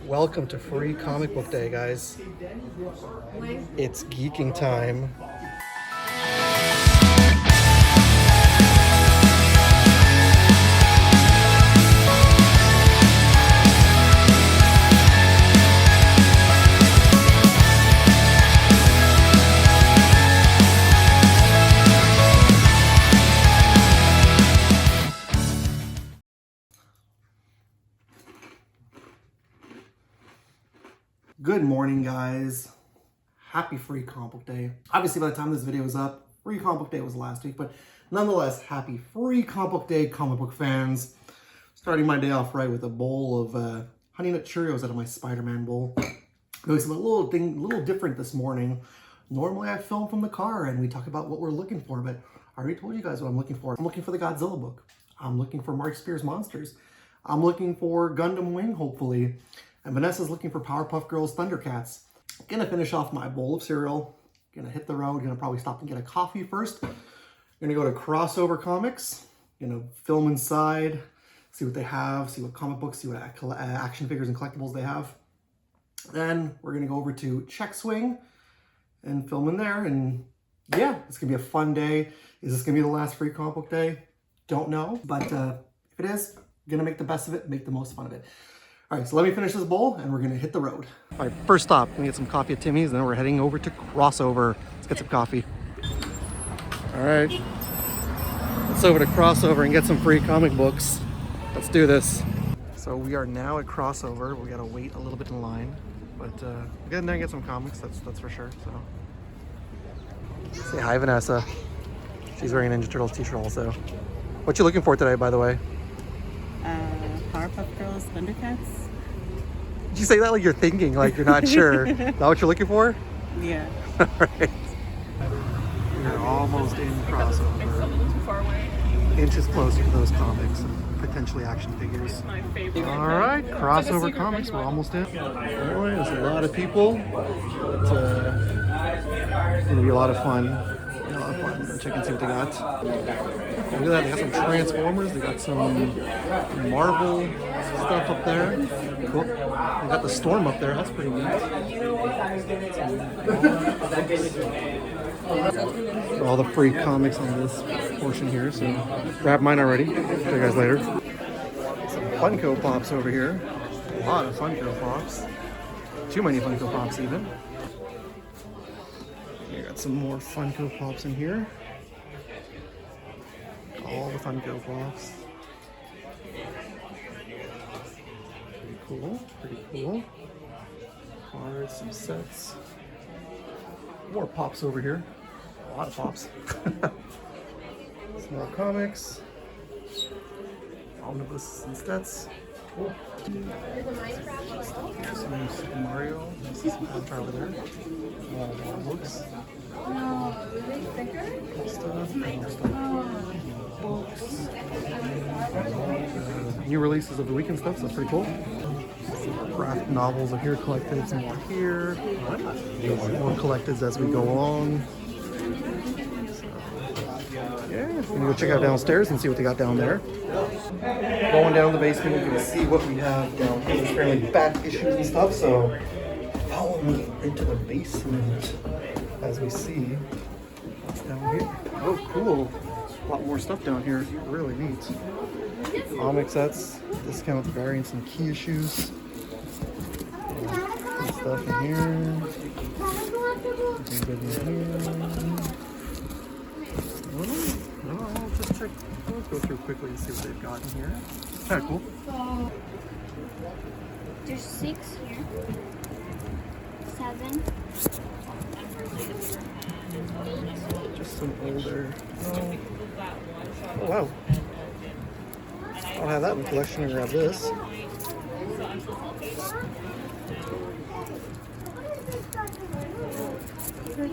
Welcome to Free Comic Book Day, guys. It's geeking time. Good morning, guys. Happy Free Comic Book Day. Obviously, by the time this video is up, Free Comic Book Day was last week, but nonetheless, happy Free Comic Book Day, comic book fans. Starting my day off right with a bowl of Honey Nut Cheerios out of my Spider-Man bowl. It was a little different this morning. Normally, I film from the car and we talk about what we're looking for, but I already told you guys what I'm looking for. I'm looking for the Godzilla book. I'm looking for Mark Spears Monsters. I'm looking for Gundam Wing, hopefully. And Vanessa's looking for Powerpuff Girls Thundercats. Gonna finish off my bowl of cereal. Gonna hit the road. Gonna probably stop and get a coffee first. Gonna go to Crossover Comics. Gonna film inside, see what they have, see what comic books, see what action figures and collectibles they have. Then we're gonna go over to Check Swing and film in there. And yeah, it's gonna be a fun day. Is this gonna be the last Free Comic Book Day? Don't know, but if it is, gonna make the best of it, make the most fun of it. All right, so let me finish this bowl and we're gonna hit the road. All right, first stop, we're gonna get some coffee at Timmy's, and then we're heading over to Crossover. Let's get some coffee. All right, let's over to Crossover and get some free comic books. Let's do this. So we are now at Crossover. We gotta wait a little bit in line, but we'll get in there and get some comics, that's for sure, so. Say hi, Vanessa. She's wearing a Ninja Turtles t-shirt also. What you looking for today, by the way? Powerpuff Girls Thundercats. Did you say that like you're thinking, like you're not sure? Is that what you're looking for? Yeah. All right. We're almost in Crossover. Inches closer to those comics and potentially action figures. All right, Crossover Comics, we're almost in. All right, there's a lot of people. It's gonna be a lot of fun. Check and see what they got. Look at that, they got some Transformers, they got some Marvel stuff up there. Cool. They got the Storm up there, that's pretty neat. So all the free comics on this portion here, so grab mine already. Show you guys later. Some Funko Pops over here. A lot of Funko Pops. Too many Funko Pops even. We got some more Funko Pops in here. All the Funko Pops. Pretty cool, pretty cool. Cards, some sets. More Pops over here. A lot of Pops. Some more comics. Omnibus and sets. Cool. Some Super Mario. Some Contra over there. More books. No, really thicker? More stuff. Books. New releases of the week and stuff, so that's pretty cool. Some more graphic novels are here collected, some more here. More collected as we go along. So, yeah, we're gonna go check out downstairs and see what they got down there. Going down the basement, we're gonna see what we have down here. There's apparently back issues and stuff, so follow me into the basement as we see what's down here. Oh, cool. A lot more stuff down here. Really neat. Comic sets, discount variants and key issues. Some stuff in here. Some good in here. I'll just check. Let's go through quickly and see what they've got in here. Kind of cool. There's 6 here. 7. Just some older. Oh wow. I'll have that in the collection and grab this.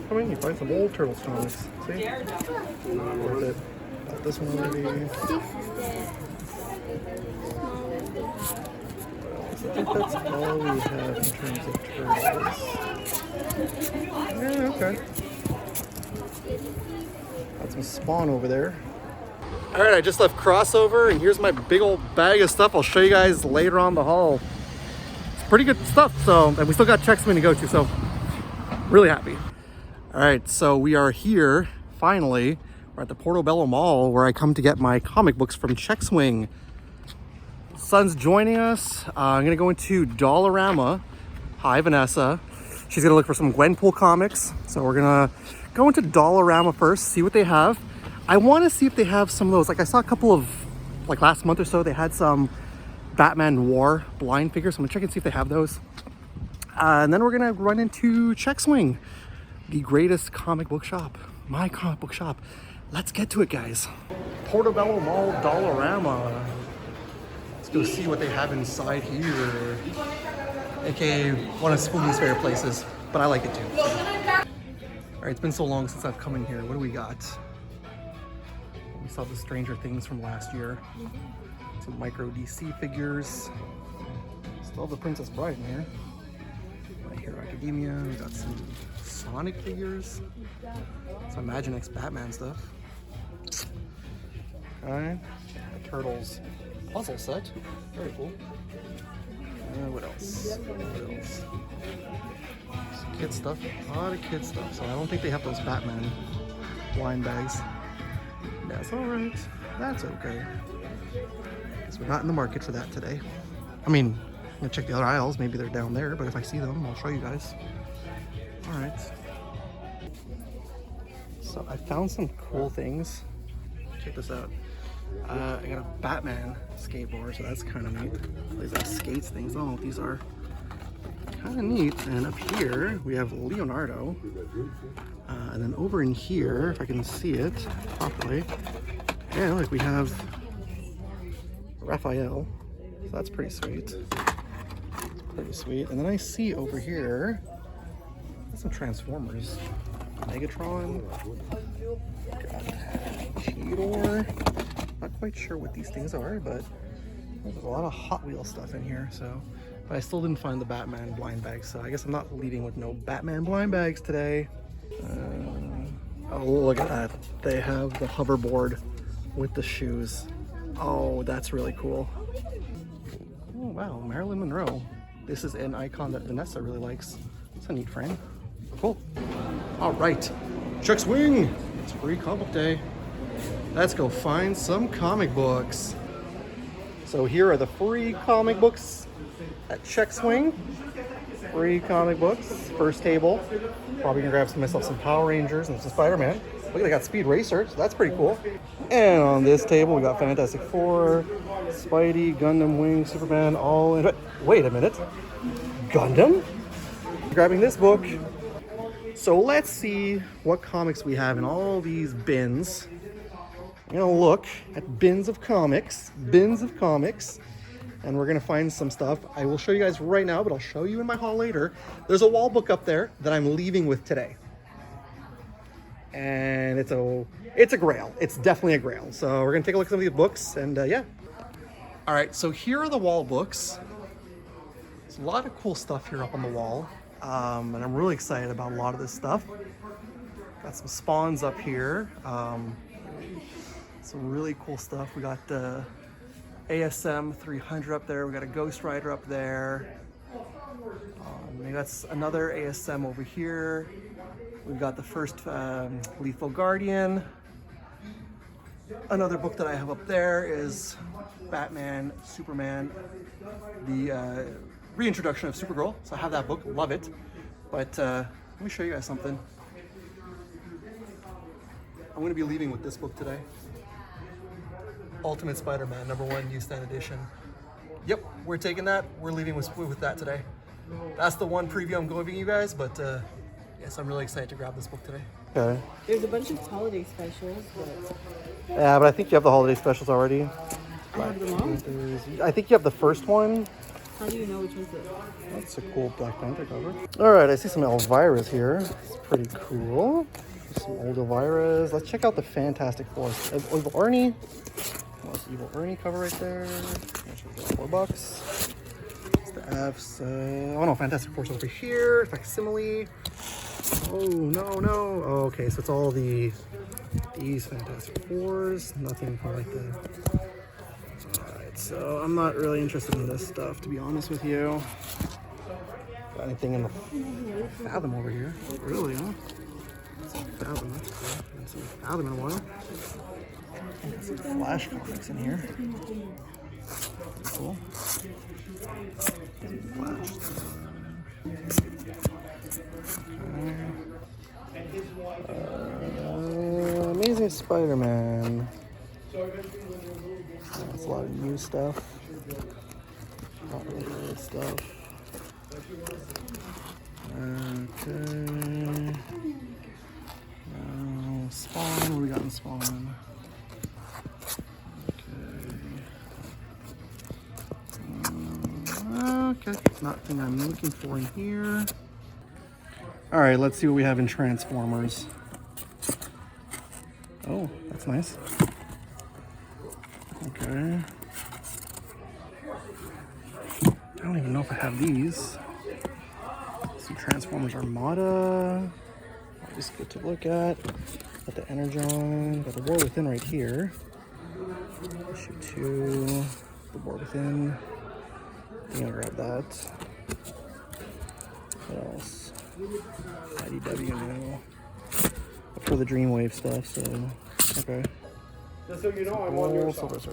I mean, you find some old Turtles comics. See? Not worth it. Got this one maybe. 6 is the I think that's all we have in terms of Turtles. Yeah, okay. Got some Spawn over there. All right, I just left Crossover, and here's my big old bag of stuff. I'll show you guys later on the haul. pretty good stuff. So, and we still got Checkswing to go to, so really happy. All right, so we are here finally. We're at the Portobello Mall where I come to get my comic books from Checkswing. Son's joining us. I'm gonna go into Dollarama. Hi, Vanessa. She's gonna look for some Gwenpool comics. So we're gonna go into Dollarama first, see what they have. I wanna see if they have some of those. Like I saw a couple of, like last month or so, they had some Batman Noir blind figures. So I'm gonna check and see if they have those. And then we're gonna run into Checkswing, the greatest comic book shop, my comic book shop. Let's get to it, guys. Portobello Mall Dollarama. Let's go see what they have inside here. AKA one of Spoonie's favorite places, but I like it too. All right, it's been so long since I've come in here. What do we got? We saw the Stranger Things from last year. Some micro DC figures. Still have the Princess Bride in here. My Hero Academia. We got some Sonic figures. Some Imaginext Batman stuff. Okay. The Turtles puzzle set. Very cool. What else? What else? Some kid stuff. A lot of kid stuff. So I don't think they have those Batman blind bags. That's alright. That's okay. Guess we're not in the market for that today. I mean, I'm gonna check the other aisles. Maybe they're down there, but if I see them, I'll show you guys. Alright. So I found some cool things. Check this out. I got a Batman skateboard, so that's kind of neat. These are skates things. I don't know what these are. Kind of neat. And up here we have Leonardo. And then over in here, if I can see it properly, yeah, like we have Raphael. So that's pretty sweet. Pretty sweet. And then I see over here some Transformers. Megatron. Got Cheetor. Not quite sure what these things are, but there's a lot of Hot Wheels stuff in here. So, but I still didn't find the Batman blind bags. So I guess I'm not leaving with no Batman blind bags today. Oh, look at that! They have the hoverboard with the shoes. Oh, that's really cool. Oh wow, Marilyn Monroe. This is an icon that Vanessa really likes. It's a neat frame. Cool. All right, Checkswing. It's free comic day. Let's go find some comic books. So here are the free comic books at Checkswing. Free comic books. First table. Probably gonna grab myself some Power Rangers and some Spider-Man. Look, they got Speed Racer, so that's pretty cool. And on this table, we got Fantastic Four, Spidey, Gundam Wing, Superman, all in. Wait a minute. Gundam? Grabbing this book. So let's see what comics we have in all these bins. I'm gonna look at bins of comics, and we're gonna find some stuff. I will show you guys right now, but I'll show you in my haul later. There's a wall book up there that I'm leaving with today. And it's a grail. It's definitely a grail. So we're gonna take a look at some of these books, and yeah. All right, so here are the wall books. There's a lot of cool stuff here up on the wall. And I'm really excited about a lot of this stuff. Got some Spawns up here. Some really cool stuff. We got the ASM 300 up there. We got a Ghost Rider up there. We got another ASM over here. We've got the first Lethal Guardian. Another book that I have up there is Batman, Superman, the reintroduction of Supergirl. So I have that book, love it. But let me show you guys something. I'm gonna be leaving with this book today. Ultimate Spider-Man, #1 newsstand edition. Yep, we're taking that. We're leaving with that today. That's the one preview I'm giving you guys, but yes, I'm really excited to grab this book today. Okay. There's a bunch of holiday specials, but... Yeah, but I think you have the holiday specials already. I have them all? I think you have the first one. How do you know which one's it? That's a cool Black Panther cover. All right, I see some Elvira's here. It's pretty cool. Some old Elvira's. Let's check out the Fantastic Four. Evil Ernie. That's the Evil Ernie cover right there. $4. It's the F's. Oh no, Fantastic Four's over here. Facsimile. Oh no. Oh, okay, so it's all these Fantastic Fours. Nothing like the. Alright, so I'm not really interested in this stuff, to be honest with you. Got anything in the Fathom over here? Really, huh? Some Fathom, that's cool. And some Fathom in a while. Got some Flash comics in here. Cool. Flash. Amazing Spider-Man. That's a lot of new stuff. Not really old stuff. Okay. Spawn. What do we got in Spawn? Okay. Nothing I'm looking for in here. All right, let's see what we have in Transformers. Oh, that's nice. Okay. I don't even know if I have these. Some Transformers Armada. Always good to look at. Got the Energon. Got the War Within right here. Issue 2. The War Within. I'm gonna grab that. What else? IDW now. For the Dreamwave stuff, so okay. Just so you know, I'm on your side.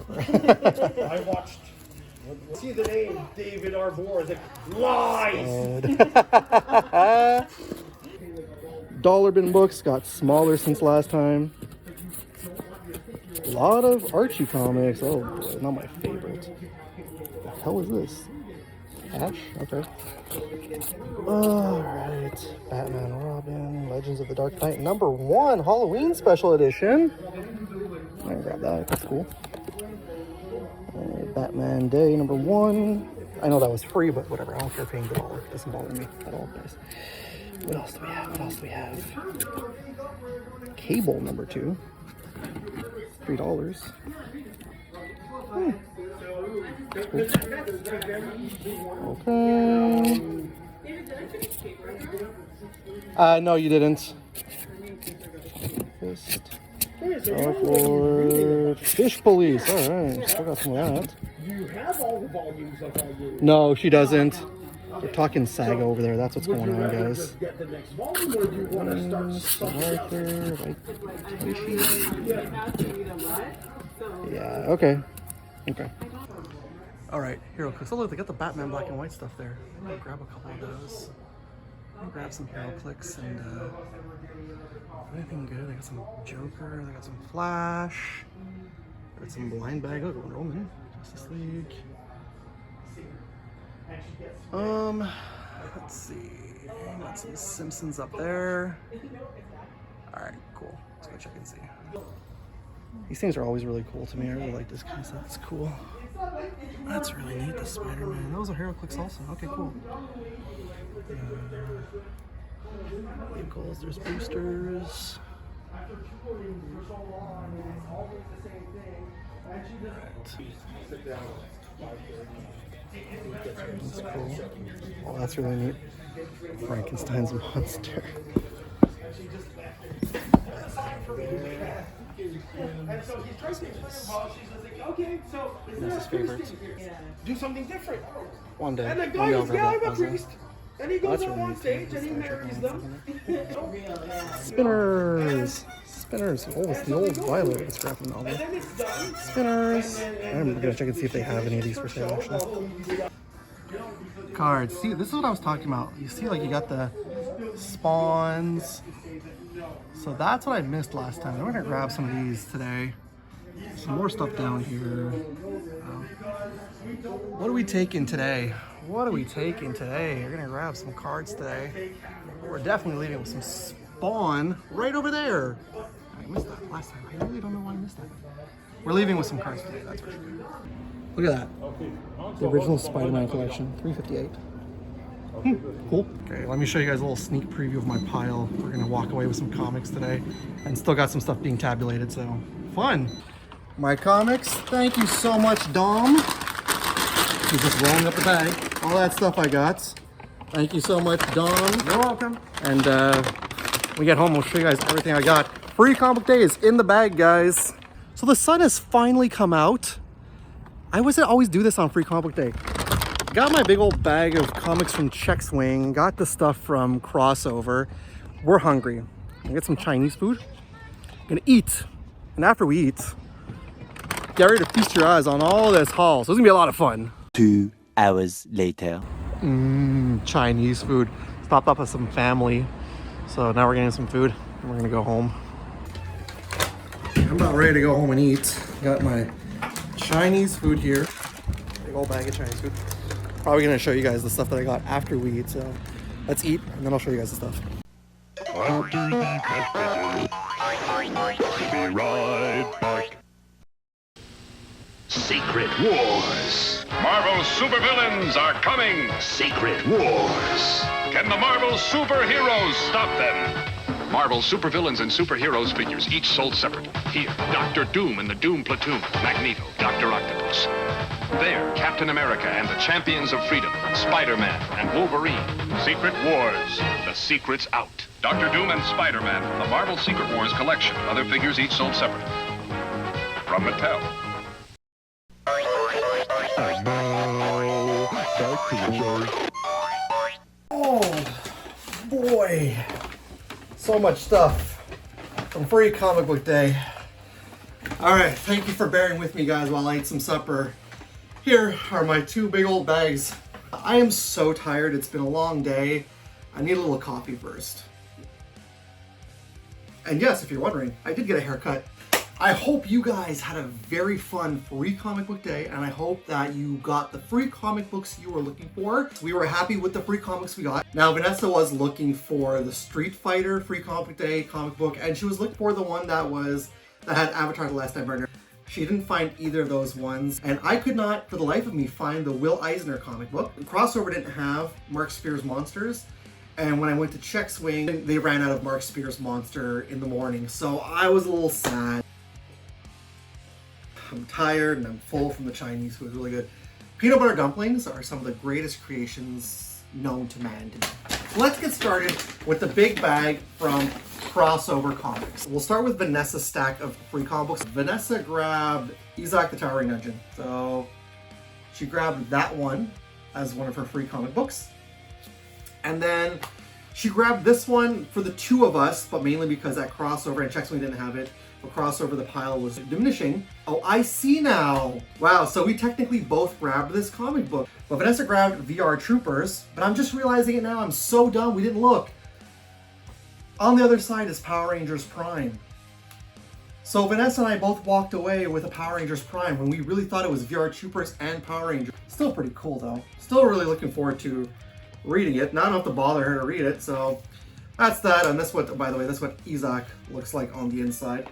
I watched. See the name David Arbor. It's like lies. Dollar bin books got smaller since last time. A lot of Archie comics. Oh boy, not my favorite. What the hell is this? Ash? Okay. Alright. Batman, Robin, Legends of the Dark Knight, #1 Halloween special edition. I'm gonna grab that. That's cool. Batman Day #1. I know that was free, but whatever. I don't care paying $1. It doesn't bother me at all, guys. What else do we have? What else do we have? Cable #2. $3. Cool. Okay. No, you didn't. Fish Police. All right. Still got some of that. You have all the volumes of all your. No, she doesn't. We're talking Saga over there. That's what's going on, guys. Just get the next volume, or do you want to start Yeah. Okay. Okay. All right, Hero Clicks. Oh look, they got the Batman black and white stuff there. I'm gonna grab a couple of those. I'm gonna grab some Hero Clicks and anything good. They got some Joker. They got some Flash. They got some Blind Bag. Oh, Wonder Woman, Justice League. Let's see. Got some Simpsons up there. All right, cool. Let's go check and see. These things are always really cool to me. I really like this kind of stuff. It's cool. That's really neat, the Spider-Man. Those are HeroClix also. Okay, cool. Vehicles, there's boosters. That's cool. Oh, that's really neat. Frankenstein's monster. And so he's trying to explain she's like, okay, so This is favorites. do something different. One day. And the One guy day I'll is, grab yeah, that. I'm a priest. And he goes That's up really on neat. stage and he marries them. Spinners. Spinners. Oh, it's the old Violet. It's graphic novel. And then it's done. Spinners. I'm gonna check and see if they have any of these for sale actually. Cards. See, this is what I was talking about. You see, like you got the spawns. So that's what I missed last time. I'm gonna grab some of these today. Some more stuff down here. What are we taking today? What are we taking today? We're gonna grab some cards today. We're definitely leaving with some Spawn right over there. I missed that last time. I really don't know why I missed that. We're leaving with some cards today, that's for sure. Look at that. The original Spider-Man collection, $3.58. Cool. Okay, let me show you guys a little sneak preview of my pile. We're gonna walk away with some comics today, and still got some stuff being tabulated, so fun. My comics, thank you so much, Dom. He's just rolling up the bag. All that stuff I got. Thank you so much, Dom. You're welcome. And when we get home, we'll show you guys everything I got. Free comic day is in the bag, guys. So the sun has finally come out. I wasn't always do this on Free Comic Day. Got my big old bag of comics from Check Swing. Got the stuff from Crossover. We're hungry. Gonna get some Chinese food. Gonna eat. And after we eat, get ready to feast your eyes on all this haul. So it's gonna be a lot of fun. 2 hours later. Chinese food. Stopped up with some family. So now we're getting some food and we're gonna go home. I'm about ready to go home and eat. Got my Chinese food here. Big old bag of Chinese food. Probably gonna show you guys the stuff that I got after we eat. So let's eat and then I'll show you guys the stuff. Be right back. Secret Wars. Marvel supervillains are coming. Secret Wars. Can the Marvel superheroes stop them? Marvel supervillains and superheroes figures, each sold separately. Here, Doctor Doom and the Doom Platoon, Magneto, Dr. Octopus. There, Captain America and the Champions of Freedom, Spider-Man and Wolverine. Secret Wars. The secret's out. Dr. Doom and Spider-Man, the Marvel Secret Wars collection. Other figures each sold separately. From Mattel. And now, back to the show. Oh boy. So much stuff from Free Comic Book Day. Alright, thank you for bearing with me guys while I ate some supper. Here are my 2 big old bags. I am so tired, it's been a long day. I need a little coffee first. And yes, if you're wondering, I did get a haircut. I hope you guys had a very fun Free Comic Book Day, and I hope that you got the free comic books you were looking for. We were happy with the free comics we got. Now, Vanessa was looking for the Street Fighter Free Comic Book Day comic book, and she was looking for the one that had Avatar: The Last Airbender. She didn't find either of those ones, and I could not, for the life of me, find the Will Eisner comic book. Crossover didn't have Mark Spears Monsters, and when I went to Check Swing, they ran out of Mark Spears Monster in the morning, so I was a little sad. I'm tired and I'm full from the Chinese food. Really good. Peanut butter dumplings are some of the greatest creations known to man to me. Let's get started with the big bag from Crossover Comics. We'll start with Vanessa's stack of free comic books. Vanessa grabbed Isaac the Towering Dungeon. So she grabbed that one as one of her free comic books. And then she grabbed this one for the 2 of us, but mainly because at Crossover and Check Swing didn't have it. For Crossover, the pile was diminishing. Oh, I see now. Wow, so we technically both grabbed this comic book. But Vanessa grabbed VR Troopers, but I'm just realizing it now. I'm so dumb, we didn't look. On the other side is Power Rangers Prime. So Vanessa and I both walked away with a Power Rangers Prime when we really thought it was VR Troopers and Power Rangers. Still pretty cool though. Still really looking forward to reading it. Now I don't have to bother her to read it, so that's that. And that's what, by the way, that's what Isaac looks like on the inside.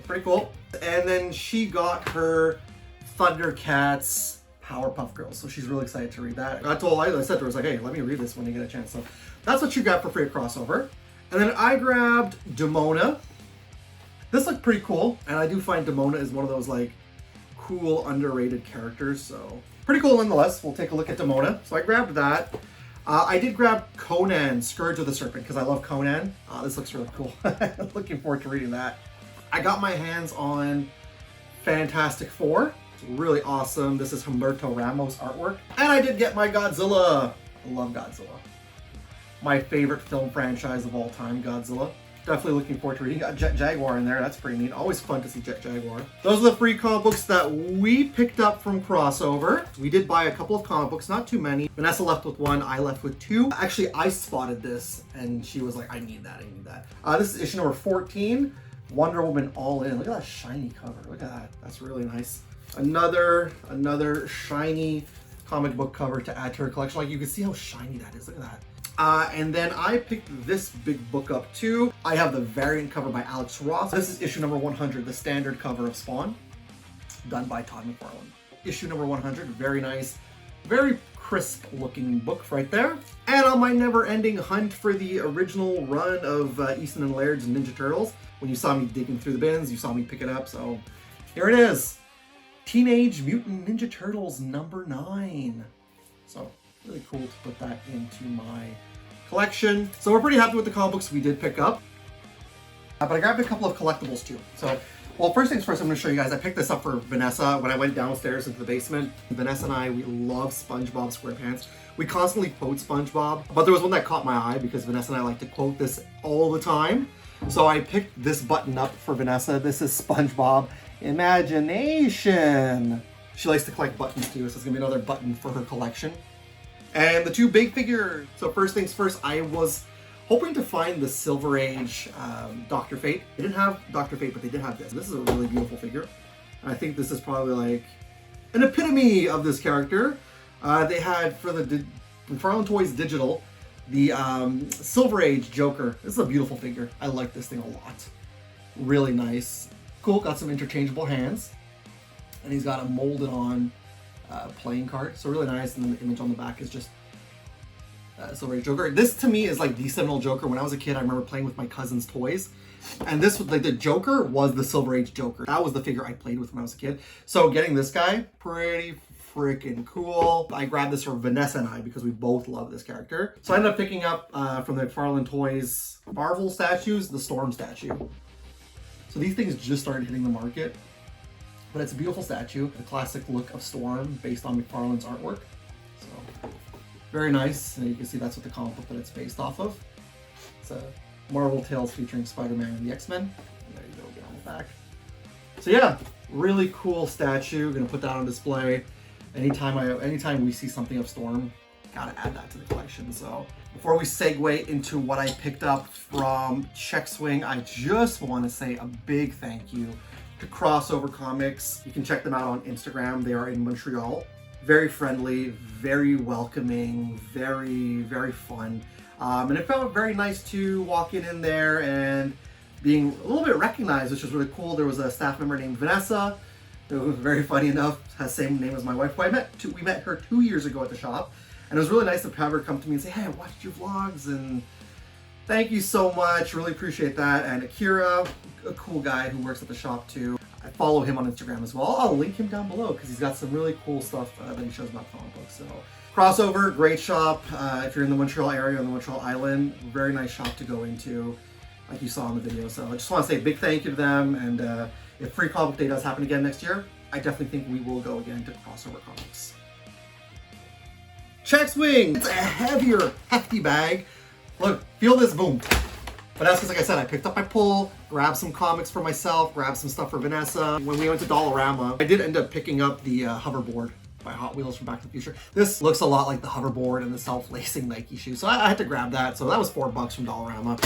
Pretty cool. And then she got her Thundercats Powerpuff Girls, so she's really excited to read that. I said to her, I was like, hey, let me read this when you get a chance. So that's what you got for free at Crossover. And then I grabbed Demona. This looked pretty cool, and I do find Demona is one of those like cool underrated characters, so pretty cool nonetheless. We'll take a look at Demona. So I grabbed that. I did grab Conan, Scourge of the Serpent, because I love Conan. This looks really cool. Looking forward to reading that. I got my hands on Fantastic Four. It's really awesome. This is Humberto Ramos artwork. And I did get my Godzilla. I love Godzilla. My favorite film franchise of all time, Godzilla. Definitely looking forward to reading. Got Jet Jaguar in there. That's pretty neat. Always fun to see Jet Jaguar. Those are the free comic books that we picked up from Crossover. We did buy a couple of comic books, not too many. Vanessa left with 1, I left with 2. Actually, I spotted this and she was like, I need that, I need that. This is issue number 14. Wonder Woman All In. Look at that shiny cover. Look at that. That's really nice. Another shiny comic book cover to add to her collection. Like, you can see how shiny that is. Look at that. And then I picked this big book up too. I have the variant cover by Alex Ross. This is issue number 100, the standard cover of Spawn, done by Todd McFarlane. Issue number 100, very nice, very crisp looking book right there. And on my never-ending hunt for the original run of Easton and Laird's Ninja Turtles, when you saw me digging through the bins, you saw me pick it up, so here it is. Teenage Mutant Ninja Turtles number 9. So really cool to put that into my collection. So we're pretty happy with the comic books we did pick up. But I grabbed a couple of collectibles too. So Well, first things first, I'm going to show you guys. I picked this up for Vanessa when I went downstairs into the basement. Vanessa and I, we love SpongeBob SquarePants. We constantly quote SpongeBob, but there was one that caught my eye because Vanessa and I like to quote this all the time. So I picked this button up for Vanessa. This is SpongeBob Imagination. She likes to collect buttons too, so it's going to be another button for her collection. And the two big figures. So first things first, I was hoping to find the Silver Age Dr. Fate. They didn't have Dr. Fate, but they did have this. This is a really beautiful figure. I think this is probably like an epitome of this character. They had, for the McFarlane Toys Digital, the Silver Age Joker. This is a beautiful figure. I like this thing a lot. Really nice. Cool, got some interchangeable hands. And he's got a molded on playing card. So really nice, and then the image on the back is just Silver Age Joker. This to me is like the seminal Joker. When I was a kid, I remember playing with my cousin's toys, and this was like the Joker was the Silver Age Joker. That was the figure I played with when I was a kid. So getting this guy, pretty freaking cool. I grabbed this for Vanessa and I because we both love this character. So I ended up picking up from the McFarlane Toys Marvel statues, the Storm statue. So these things just started hitting the market, but it's a beautiful statue, the classic look of Storm based on McFarlane's artwork. So very nice, and you can see that's what the comic book that it's based off of. It's a Marvel Tales featuring Spider-Man and the X-Men. And there you go, get on the back. So yeah, really cool statue. Gonna put that on display. Anytime we see something of Storm, gotta add that to the collection. So before we segue into what I picked up from Check Swing, I just want to say a big thank you to Crossover Comics. You can check them out on Instagram. They are in Montreal. Very friendly, very welcoming, very, very fun. And it felt very nice to walk in there and being a little bit recognized, which was really cool. There was a staff member named Vanessa, who was very funny enough, has the same name as my wife, who we met her 2 years ago at the shop. And it was really nice to have her come to me and say, hey, I watched your vlogs and thank you so much. Really appreciate that. And Akira, a cool guy who works at the shop too. I follow him on Instagram as well. I'll link him down below because he's got some really cool stuff that he shows about comic books. So Crossover, great shop. If you're in the Montreal area, on the Montreal Island, very nice shop to go into, like you saw in the video. So I just want to say a big thank you to them. And if Free Comic Book Day does happen again next year, I definitely think we will go again to Crossover Comics. Check Swing! It's a heavier, hefty bag. Look, feel this boom. But that's because, like I said, I picked up my pull, grabbed some comics for myself, grabbed some stuff for Vanessa. When we went to Dollarama, I did end up picking up the hoverboard by Hot Wheels from Back to the Future. This looks a lot like the hoverboard and the self-lacing Nike shoe, so I had to grab that. So that was $4 from Dollarama.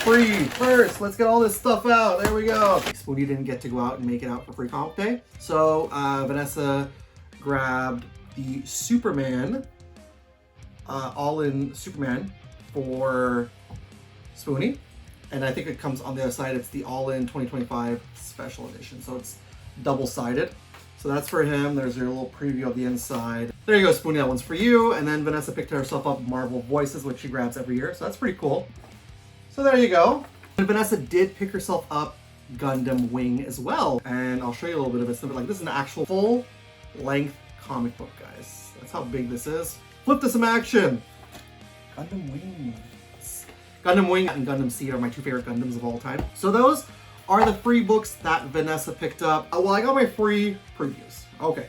Free first, let's get all this stuff out. There we go. Spoony didn't get to go out and make it out for Free Comic Day, so Vanessa grabbed the Superman, all-in Superman for Spoony, and I think it comes on the other side. It's the all-in 2025 special edition, so it's double-sided. So that's for him. There's your little preview of the inside. There you go, Spoony, that one's for you. And then Vanessa picked herself up Marvel Voices, which she grabs every year, so that's pretty cool. So there you go. And Vanessa did pick herself up Gundam Wing as well, and I'll show you a little bit of it. So like, this is an actual full-length comic book, guys. That's how big this is. Flip to some action. Gundam Wing. Gundam Wing and Gundam Seed are my two favorite Gundams of all time. So those are the free books that Vanessa picked up. Well, I got my free previews. Okay,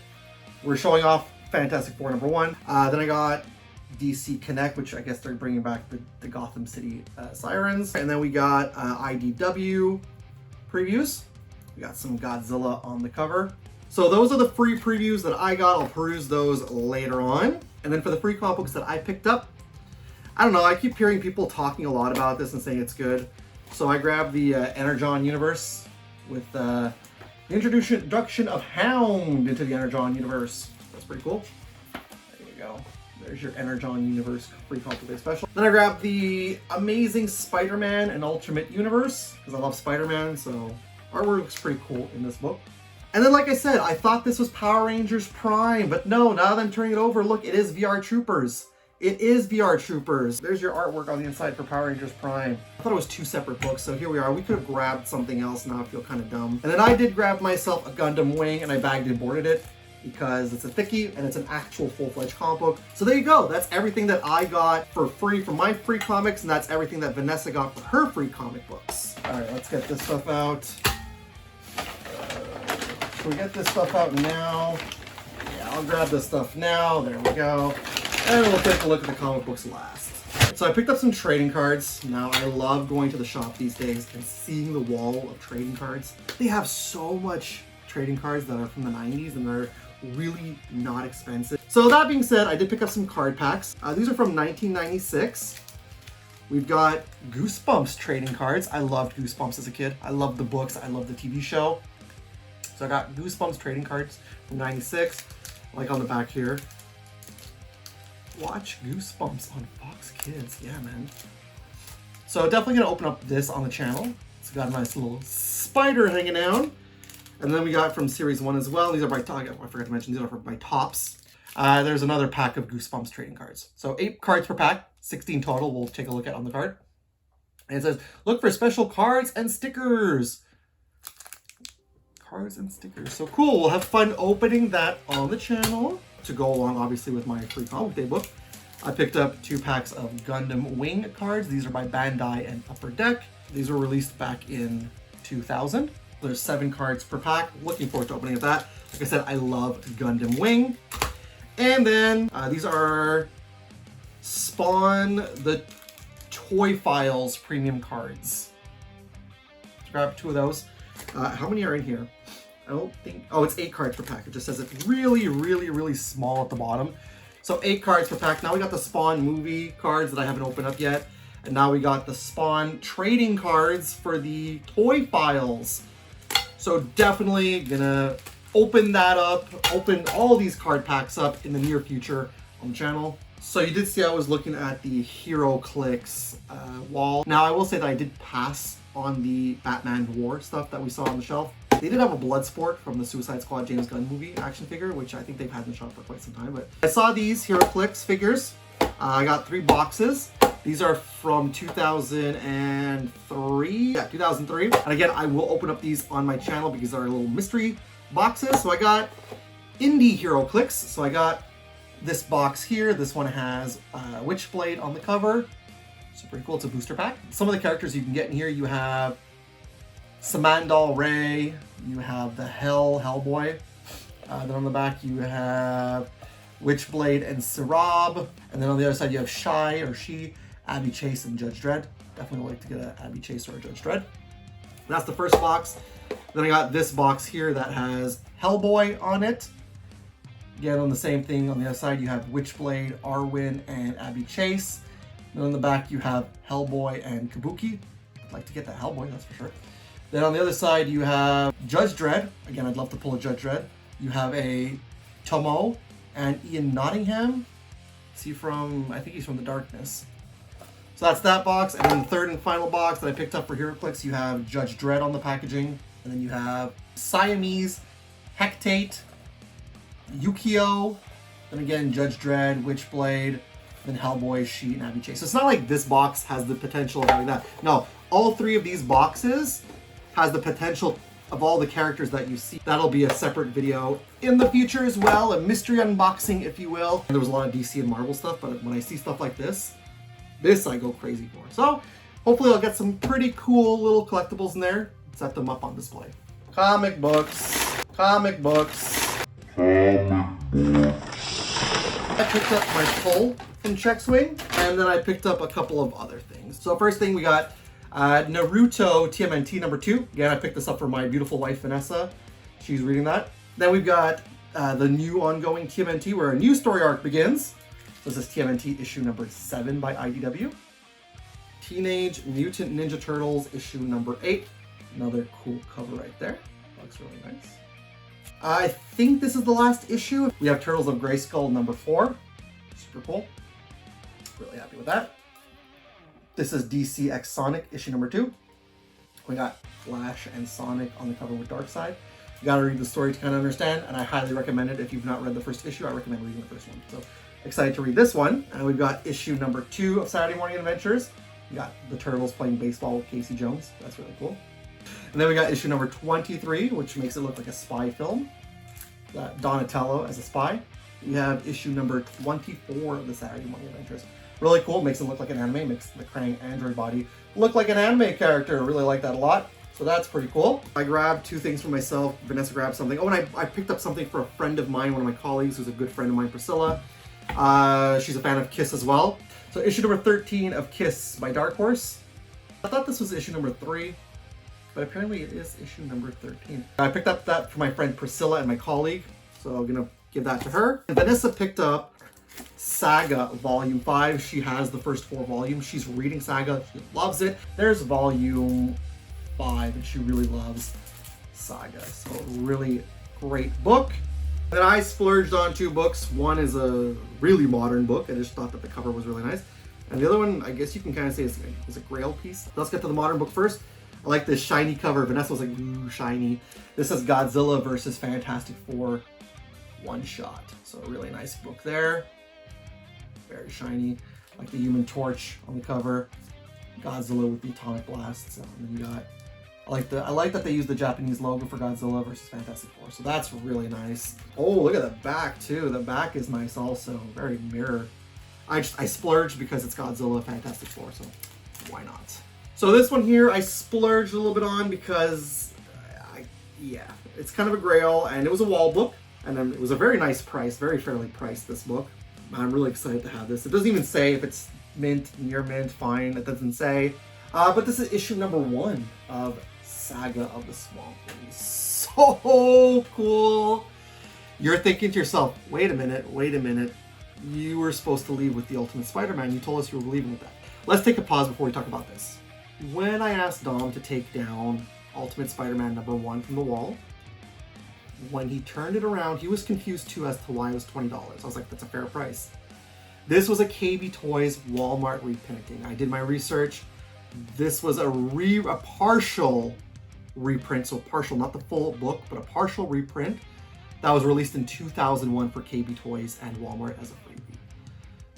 we're showing off Fantastic Four #1. Then I got DC Connect, which I guess they're bringing back the Gotham City Sirens. And then we got IDW previews. We got some Godzilla on the cover. So those are the free previews that I got. I'll peruse those later on. And then for the free comic books that I picked up, I don't know, I keep hearing people talking a lot about this and saying it's good. So I grabbed the Energon universe with the introduction of Hound into the Energon universe. That's pretty cool. There you go. There's your Energon universe free comic book special. Then I grabbed the Amazing Spider-Man and Ultimate Universe because I love Spider-Man, so artwork looks pretty cool in this book. And then, like I said, I thought this was Power Rangers Prime, but no, now that I'm turning it over, look, it is VR Troopers. It is VR Troopers. There's your artwork on the inside for Power Rangers Prime. I thought it was two separate books, so here we are. We could have grabbed something else, now I feel kind of dumb. And then I did grab myself a Gundam Wing, and I bagged and boarded it because it's a thickie, and it's an actual full-fledged comic book. So there you go. That's everything that I got for free from my free comics, and that's everything that Vanessa got for her free comic books. All right, let's get this stuff out. Can we get this stuff out now? Yeah, I'll grab this stuff now. There we go. And we'll take a look at the comic books last. So I picked up some trading cards. Now I love going to the shop these days and seeing the wall of trading cards. They have so much trading cards that are from the 90s and they're really not expensive. So that being said, I did pick up some card packs. These are from 1996. We've got Goosebumps trading cards. I loved Goosebumps as a kid. I loved the books. I loved the TV show. So I got Goosebumps trading cards from 96. Like on the back here. Watch Goosebumps on Fox Kids. Yeah, man. So definitely gonna open up this on the channel. It's got a nice little spider hanging out. And then we got from series 1 as well. These are by, I forgot to mention, these are by Topps. There's another pack of Goosebumps trading cards. So 8 cards per pack, 16 total. We'll take a look at on the card. And it says, look for special cards and stickers. Cards and stickers. So cool. We'll have fun opening that on the channel. To go along, obviously, with my free comic day book, I picked up 2 packs of Gundam Wing cards. These are by Bandai and Upper Deck. These were released back in 2000. There's 7 cards per pack. Looking forward to opening that. Like I said, I love Gundam Wing. And then these are Spawn the Toy Files premium cards. Let's grab 2 of those. How many are in here? I don't think, oh, it's 8 cards per pack. It just says it's really, really, really small at the bottom. So 8 cards per pack. Now we got the Spawn movie cards that I haven't opened up yet. And now we got the Spawn trading cards for the Toy Files. So definitely gonna open that up, open all these card packs up in the near future on the channel. So you did see I was looking at the Hero Clicks wall. Now I will say that I did pass on the Batman War stuff that we saw on the shelf. They did have a Bloodsport from the Suicide Squad James Gunn movie action figure, which I think they've had in the shop for quite some time. But I saw these Hero Clicks figures. I got 3 boxes. These are from 2003. Yeah, 2003. And again, I will open up these on my channel because they're little mystery boxes. So I got Indie Hero Clicks. So I got this box here. This one has Witchblade on the cover. So pretty cool. It's a booster pack. Some of the characters you can get in here, you have Samandal Ray, you have the Hellboy. Then on the back you have Witchblade and Sirab. And then on the other side you have Shy or She, Abby Chase, and Judge Dredd. Definitely like to get an Abby Chase or a Judge Dredd. That's the first box. Then I got this box here that has Hellboy on it. Again, on the same thing, on the other side you have Witchblade, Arwen, and Abby Chase. Then on the back you have Hellboy and Kabuki. I'd like to get that Hellboy, that's for sure. Then on the other side you have Judge Dredd. Again, I'd love to pull a Judge Dredd. You have a Tomo and Ian Nottingham. Is he from, I think he's from The Darkness. So that's that box. And then the third and final box that I picked up for HeroClix, you have Judge Dredd on the packaging. And then you have Siamese, Hectate, Yukio, then again Judge Dredd, Witchblade, then Hellboy, She, and Abby Chase. So it's not like this box has the potential of having that. No, all 3 of these boxes has the potential of all the characters that you see. That'll be a separate video in the future as well, a mystery unboxing, if you will. And there was a lot of DC and Marvel stuff, but when I see stuff like this I go crazy for. So hopefully I'll get some pretty cool little collectibles in there, set them up on display. Comic books. Comic books. I picked up my pull from Check Swing, and then I picked up a couple of other things. So first thing we got Naruto TMNT number 2. Again, I picked this up for my beautiful wife, Vanessa. She's reading that. Then we've got the new ongoing TMNT where a new story arc begins. So this is TMNT issue number 7 by IDW. Teenage Mutant Ninja Turtles issue number 8. Another cool cover right there. Looks really nice. I think this is the last issue. We have Turtles of Grayskull number 4. Super cool. Really happy with that. This is DC X Sonic issue number 2. We got Flash and Sonic on the cover with Darkseid. You gotta read the story to kind of understand, and I highly recommend it. If you've not read the first issue, I recommend reading the first one. So excited to read this one. And we've got issue number 2 of Saturday Morning Adventures. We got the Turtles playing baseball with Casey Jones. That's really cool. And then we got issue number 23, which makes it look like a spy film. Got Donatello as a spy. We have issue number 24 of the Saturday Morning Adventures. Really cool, makes it look like an anime, makes the Krang android body look like an anime character. Really like that a lot. So that's pretty cool. I grabbed 2 things for myself. Vanessa grabbed something. Oh, and I picked up something for a friend of mine, one of my colleagues who's a good friend of mine, Priscilla. She's a fan of Kiss as well. So issue number 13 of Kiss by Dark Horse. I thought this was issue number 3, but apparently it is issue number 13. I picked up that for my friend Priscilla and my colleague, so I'm gonna give that to her. And Vanessa picked up Saga Volume 5. She has the first 4 volumes. She's reading Saga. She loves it. There's Volume 5, and she really loves Saga. So really great book. And I splurged on 2 books. One is a really modern book. I just thought that the cover was really nice. And the other one, I guess you can kind of say is a grail piece. Let's get to the modern book first. I like this shiny cover. Vanessa was like, ooh, shiny. This is Godzilla versus Fantastic Four one-shot. So a really nice book there. Very shiny. Like the Human Torch on the cover. Godzilla with the atomic blasts. And then you got, I like that they used the Japanese logo for Godzilla versus Fantastic Four. So that's really nice. Oh, look at the back too. The back is nice also. Very mirror. I splurged because it's Godzilla Fantastic Four, so why not? So this one here I splurged a little bit on because, yeah, it's kind of a grail, and it was a wall book, and it was a very nice price, very fairly priced, this book. I'm really excited to have this. It doesn't even say if it's mint, near mint, fine, it doesn't say. But this is issue number 1 of Saga of the Swamp Thing. So cool! You're thinking to yourself, wait a minute. You were supposed to leave with the Ultimate Spider-Man. You told us you were leaving with that. Let's take a pause before we talk about this. When I asked Dom to take down Ultimate Spider-Man number 1 from the wall, when he turned it around, he was confused too as to why it was $20. I was like, that's a fair price. This was a KB Toys Walmart reprinting. I did my research. This was a partial reprint, so partial, not the full book, but a partial reprint that was released in 2001 for KB Toys and Walmart as a freebie.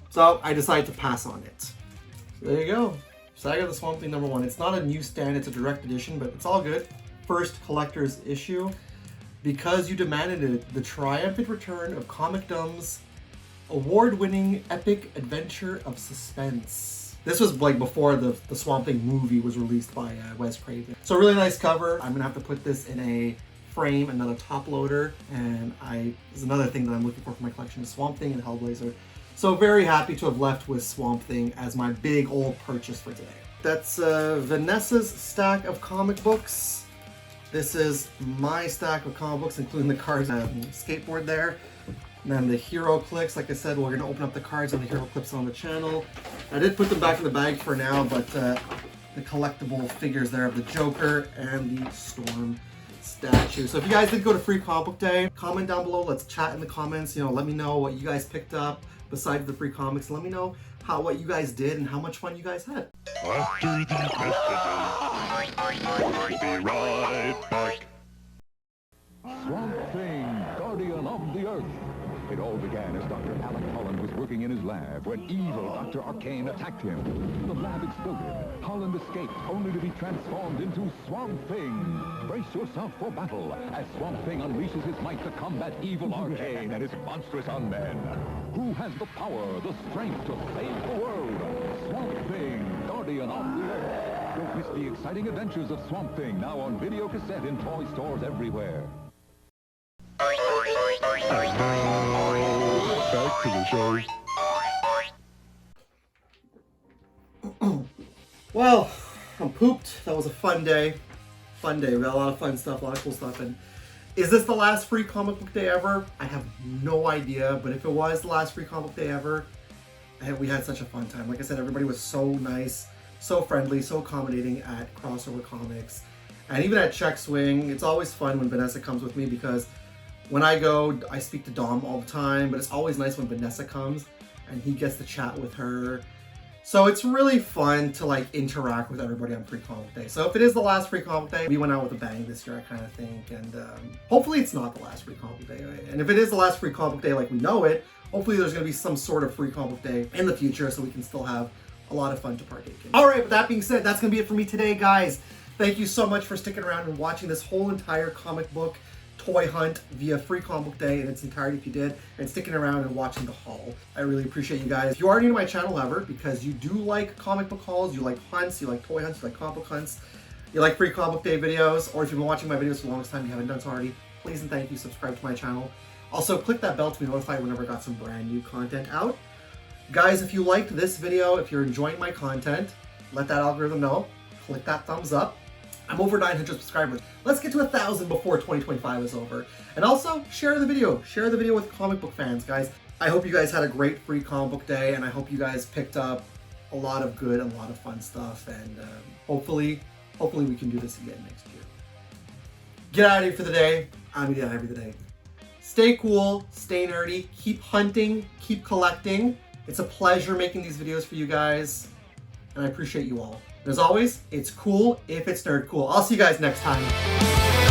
So I decided to pass on it. So there you go. Saga of the Swamp Thing number 1. It's not a newsstand, it's a direct edition, but it's all good. First collector's issue. Because you demanded it, the triumphant return of Comicdom's award-winning epic adventure of suspense. This was like before the Swamp Thing movie was released by Wes Craven. So really nice cover. I'm gonna have to put this in a frame, another top loader, and this is another thing that I'm looking for my collection is Swamp Thing and Hellblazer. So very happy to have left with Swamp Thing as my big old purchase for today. That's Vanessa's stack of comic books. This is my stack of comic books, including the cards and skateboard there. And then the Hero Clicks, like I said, we're gonna open up the cards on the Hero Clips on the channel. I did put them back in the bag for now, but the collectible figures there of the Joker and the Storm statue. So if you guys did go to Free Comic Book Day, comment down below. Let's chat in the comments. You know, let me know what you guys picked up besides the free comics. Let me know what you guys did and how much fun you guys had. After these messages, we'll be right back. Swamp Thing, Guardian of the Earth. It all began as Dr. Alan Holland was working in his lab when evil Dr. Arcane attacked him. The lab exploded. Holland escaped only to be transformed into Swamp Thing. Brace yourself for battle as Swamp Thing unleashes his might to combat evil Arcane and his monstrous unmen. Who has the power, the strength to save the world? Swamp Thing, Guardian of the Earth. Don't miss the exciting adventures of Swamp Thing, now on video cassette in toy stores everywhere. Back to the show. Well, I'm pooped. That was a fun day. Fun day. We got a lot of fun stuff, a lot of cool stuff. And is this the last Free Comic Book Day ever? I have no idea. But if it was the last Free Comic Book Day ever, we had such a fun time. Like I said, everybody was so nice, so friendly, so accommodating at Crossover Comics. And even at Check Swing, it's always fun when Vanessa comes with me because when I go, I speak to Dom all the time, but it's always nice when Vanessa comes and he gets to chat with her. So it's really fun to like interact with everybody on Free Comic Day. So if it is the last Free Comic Day, we went out with a bang this year, I kind of think. And hopefully it's not the last Free Comic Day. And if it is the last Free Comic Day like we know it, hopefully there's going to be some sort of Free Comic Day in the future so we can still have a lot of fun to partake in. All right, with that being said, that's going to be it for me today, guys. Thank you so much for sticking around and watching this whole entire comic book toy hunt via Free Comic Book Day in its entirety if you did, and sticking around and watching the haul. I really appreciate you guys. If you are new to my channel ever, because you do like comic book hauls, you like hunts, you like toy hunts, you like comic book hunts, you like free comic book day videos, or if you've been watching my videos for the longest time and you haven't done so already, please and thank you, subscribe to my channel. Also, click that bell to be notified whenever I got some brand new content out. Guys, if you liked this video, if you're enjoying my content, let that algorithm know. Click that thumbs up. I'm over 900 subscribers. Let's get to 1,000 before 2025 is over. And also, share the video. Share the video with comic book fans, guys. I hope you guys had a great free comic book day, and I hope you guys picked up a lot of good and a lot of fun stuff. And hopefully we can do this again next year. Get out of here for the day. I'm gonna get out of here for the day. Stay cool, stay nerdy, keep hunting, keep collecting. It's a pleasure making these videos for you guys, and I appreciate you all. And as always, it's cool if it's nerd cool. I'll see you guys next time.